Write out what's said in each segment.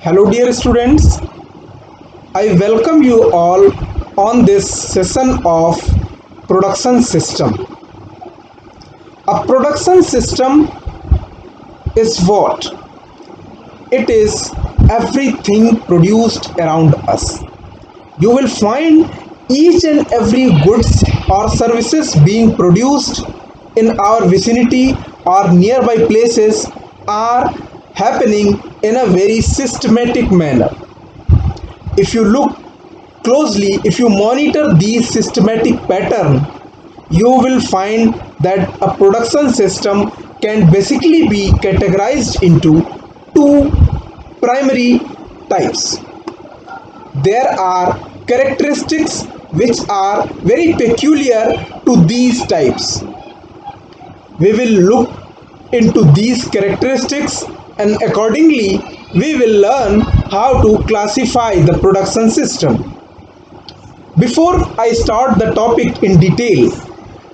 Hello, dear students. I welcome you all on this session of production system. A production system is what? It is everything produced around us. You will find each and every goods or services being produced in our vicinity or nearby places are happening in a very systematic manner. If you look closely, if you monitor these systematic pattern, you will find that a production system can basically be categorized into two primary types. There are characteristics which are very peculiar to these types. We will look into these characteristics and accordingly we will learn how to classify the production system. Before I start the topic in detail,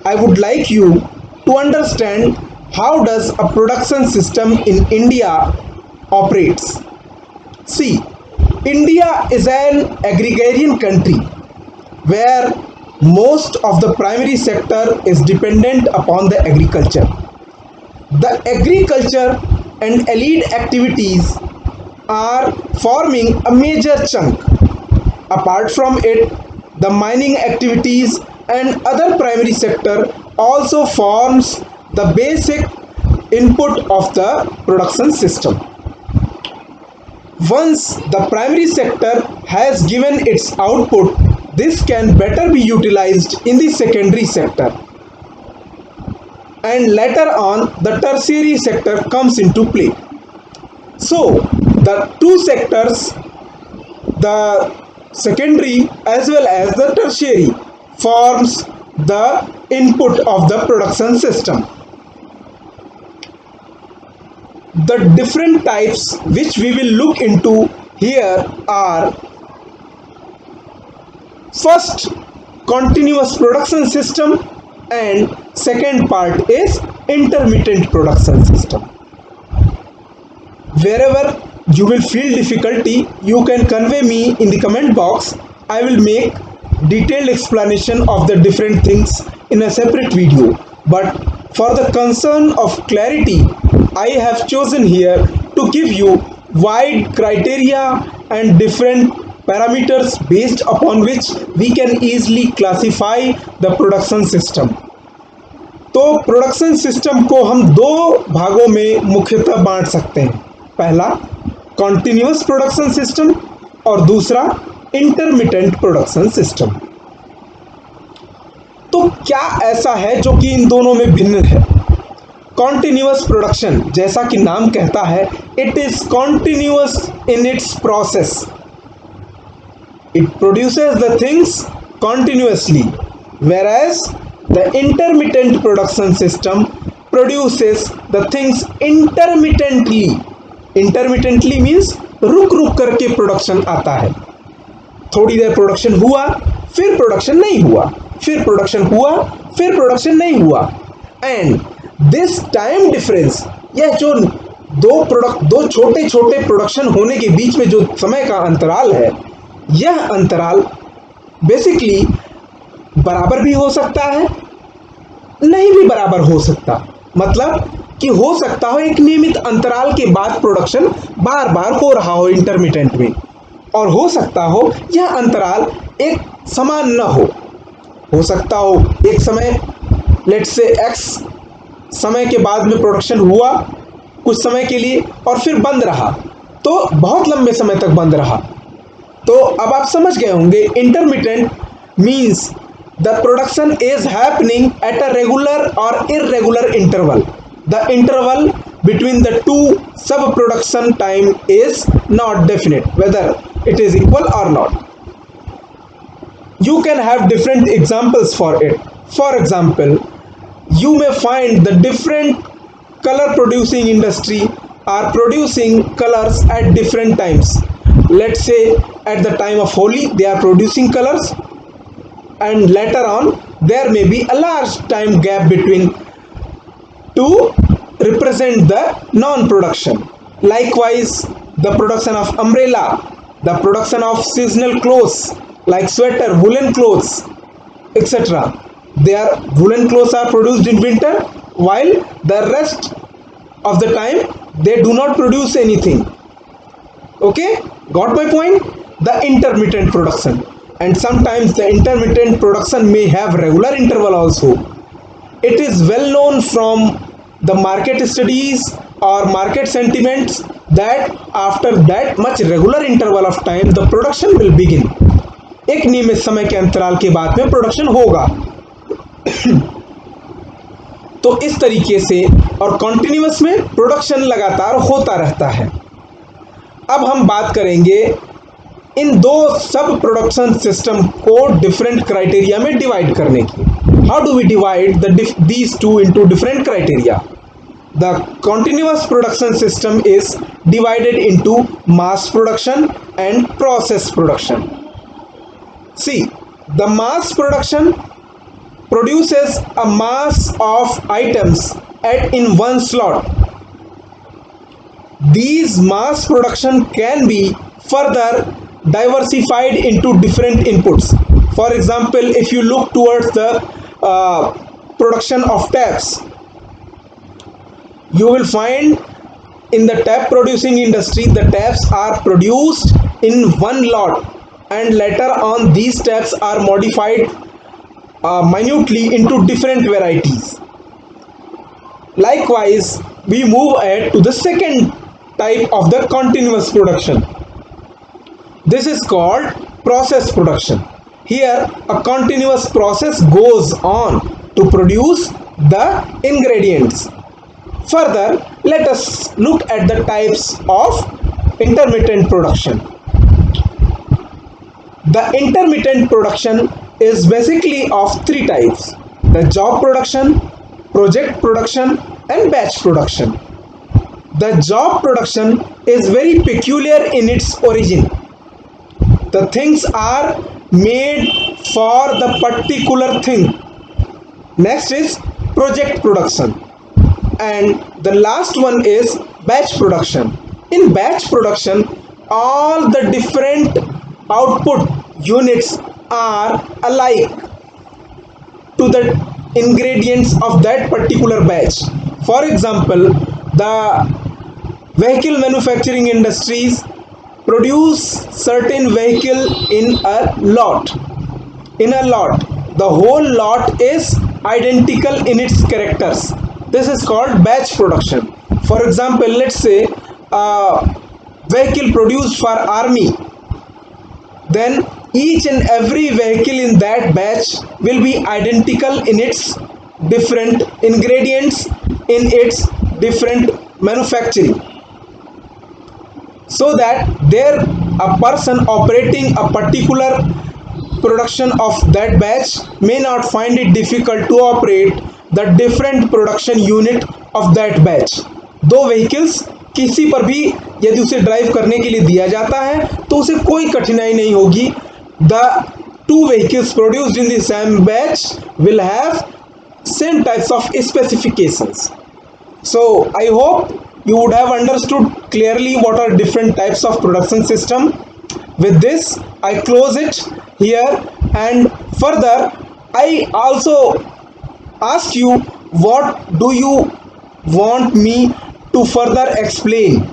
I would like you to understand how does a production system in India operates. See, India is an agrarian country where most of the primary sector is dependent upon the agriculture. The agriculture and allied activities are forming a major chunk. Apart from it, the mining activities and other primary sector also forms the basic input of the production system. Once the primary sector has given its output, this can better be utilized in the secondary sector. And later on, the tertiary sector comes into play. So, the two sectors, the secondary as well as the tertiary, forms the input of the production system. The different types which we will look into here are: first, continuous production system, and second part is intermittent production system. Wherever you will feel difficulty, you can convey me in the comment box. I will make detailed explanation of the different things in a separate video. But for the concern of clarity, I have chosen here to give you wide criteria and different parameters based upon which we can easily classify the production system. तो production system को हम दो भागों में मुख्यतः बांट सकते हैं. पहला कॉन्टिन्यूअस प्रोडक्शन सिस्टम और दूसरा इंटरमिटेंट प्रोडक्शन सिस्टम. तो क्या ऐसा है जो कि इन दोनों में भिन्न है? कॉन्टिन्यूअस प्रोडक्शन, जैसा कि नाम कहता है, it is continuous in its process. It produces the things continuously, whereas the intermittent production system produces the things intermittently. Intermittently means रुक रुक करके प्रोडक्शन आता है. थोड़ी देर प्रोडक्शन हुआ, फिर प्रोडक्शन नहीं हुआ, फिर प्रोडक्शन हुआ, फिर प्रोडक्शन नहीं हुआ. एंड दिस टाइम डिफरेंस, यह जो दो छोटे छोटे प्रोडक्शन होने के बीच में जो समय का अंतराल है, यह अंतराल बेसिकली बराबर भी हो सकता है, नहीं भी बराबर हो सकता. मतलब कि हो सकता हो एक नियमित अंतराल के बाद प्रोडक्शन बार बार हो रहा हो इंटरमिटेंट में, और हो सकता हो यह अंतराल एक समान न हो सकता हो एक समय, लेट्स से एक्स समय के बाद में प्रोडक्शन हुआ कुछ समय के लिए और फिर बंद रहा, तो बहुत लंबे समय तक बंद रहा. तो अब आप समझ गए होंगे, intermittent means the production is happening at a regular और irregular interval. The interval between the two sub production time is not definite, whether it is equal or not. You can have different examples for it. For example, you may find the different color producing industry are producing colors at different times. Let's say at the time of Holi they are producing colors, and later on there may be a large time gap between to represent the non-production. Likewise, the production of umbrella, the production of seasonal clothes like sweater, woolen clothes, etc. Their woolen clothes are produced in winter, while the rest of the time they do not produce anything. Okay, got my point? The intermittent production, and sometimes the intermittent production may have regular interval also. It is well known from the market studies or market sentiments that after that much regular interval of time the production will begin. एक नियमित समय के अंतराल के बाद में production होगा. तो इस तरीके से और कॉन्टिन्यूअस में प्रोडक्शन लगातार होता रहता है. अब हम बात करेंगे इन दो सब प्रोडक्शन सिस्टम को डिफरेंट क्राइटेरिया में डिवाइड करने की. How do we divide these two into different criteria? The continuous production system is divided into mass production and process production. See, the mass production produces a mass of items in one slot. These mass production can be further diversified into different inputs. For example, if you look towards the production of taps, you will find in the tap producing industry the taps are produced in one lot, and later on these taps are modified minutely into different varieties. Likewise, we move ahead to the second type of the continuous production. This is called process production. Here a continuous process goes on to produce the ingredients. Further, let us look at the types of intermittent production. The intermittent production is basically of three types: the job production, project production, and batch production. The job production is very peculiar in its origin. The things are made for the particular thing. Next is project production. And the last one is batch production. In batch production, all the different output units are alike to the ingredients of that particular batch. For example, the vehicle manufacturing industries produce certain vehicle in a lot. The whole lot is identical in its characters. This is called batch production. For example, let's say a vehicle produced for army, then each and every vehicle in that batch will be identical in its different ingredients, in its different manufacturing, so that there a person operating a particular production of that batch may not find it difficult to operate the different production unit of that batch. दो vehicles किसी पर भी यदि उसे drive करने के लिए दिया जाता है तो उसे कोई कठिनाई नहीं होगी. The two vehicles produced in the same batch will have same types of specifications. So I hope you would have understood clearly what are different types of production system. With this I close it here, and further I also ask you, what do you want me to further explain?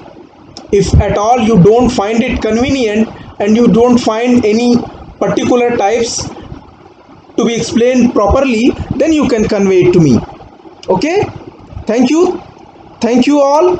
If at all you don't find it convenient and you don't find any particular types to be explained properly, then you can convey it to me. Okay, thank you all.